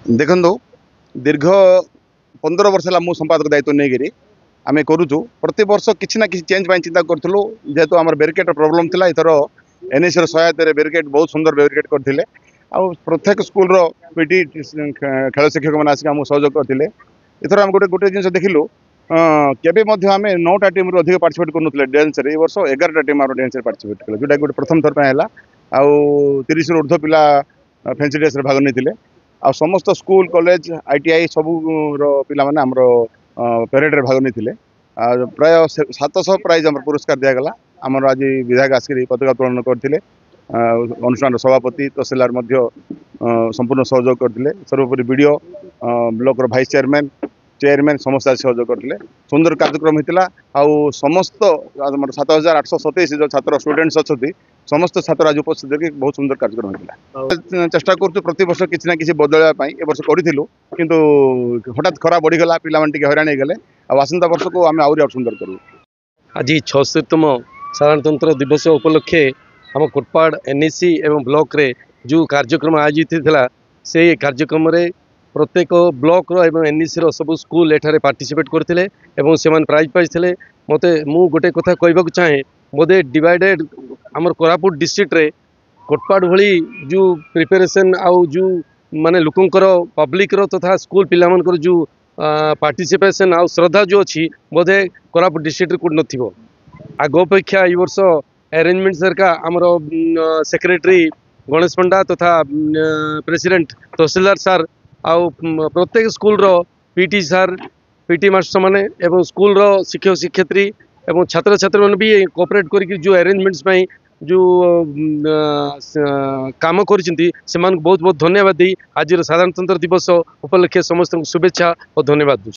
देखो दीर्घ 15 वर्ष है संपादक दायित्व नहीं आम करुचु प्रति वर्ष किसी ना किसी चेंज चिंता करूँ जेहेतु आम बेरिकेड प्रोब्लेम थी एथर एनएसी सहायता बेरिकेड बहुत सुंदर बेरिकेड करते प्रत्येक स्कूल पीटी खेल शिक्षक मैंने आसिक आमको सहयोग करते एथर आम गोटे गोटे जिन देखिलु केबे आम 9टा टीम रू अधिक पार्टिसिपेट करूँ डांस ए वर्ष 11टा टीम आम डांस पार्टिसिपेट कले जोटा गोटे प्रथम थर है आउ 30 रू ऊर्ध्व पिला फैंसी ड्रेस भाग नहीं आ समस्त स्कूल कॉलेज आईटीआई सबू पिला माने हमरो परेड रे भाग नहीं प्राय 700 प्राइज आम पुरस्कार दिगला आमर आज विधायक आसिक पताका उत्तोलन करते अनुष्ठान सभापति तहसीलदार संपूर्ण सहयोग करते सर्वोपरि बीडीओ ब्लॉक भाइस चेयरमैन समस्त आज सहयोग करते सुंदर कार्यक्रम होता आउ समस्त 7827 जो छात्र स्टूडेंट्स अच्छा समस्त छात्र आज उपस्थित होकर बहुत सुंदर कार्यक्रम होता चेष्टा करूँ प्रति वर्ष किसी ना किसी बदलवाई ए वर्ष करूँ किंतु हठात खरा बढ़ीगला पिला हैरान हो गले आसंता वर्ष को आम आहरी सुंदर करूँ। आज 76तम साधारणतंत्र दिवस उपलक्षे आम कोटपाड़ एनएसी एवं ब्लॉक रे जो कार्यक्रम आयोजित होता से कार्यक्रम रे प्रत्येक ब्लॉक रो एवं एनएसी रो सब स्कूल एठारे पार्टिसिपेट करथिले एवं सेमान प्राइज पाइथिले मते मु गोटे कथा कहबाक चाहे बोधे डिवाइडेड आमर कोरापुट डिस्ट्रिक्ट रे कोटपाड़ भली जो प्रिपरेशन आउ जो माने लोकंकर पब्लिक रो तथा स्कूल पिलामनकर जो पार्टिसिपेशन आउ श्रद्धा जो अच्छी बोधे कोरापुट डिस्ट्रिक्ट रे कोड नथिबो आग अपेक्षा ए वर्ष अरेंजमेंट सरका आमर सेक्रेटरी गणेश पंडा तथा प्रेसिडेंट तहसीलदार सर आउ प्रत्येक स्कूल रो पीटी सर पीटी मास्टर माने एवं स्कूल रो शिक्षक शिक्षयित्री एवं छात्र छात्री मैंने भी कोऑपरेट करके जो अरेंजमेंट्स में जो काम करिसेंती से बहुत बहुत धन्यवाद दी आज साधारणतंत्र दिवस उपलक्षे समस्त शुभेच्छा और धन्यवाद दूँ।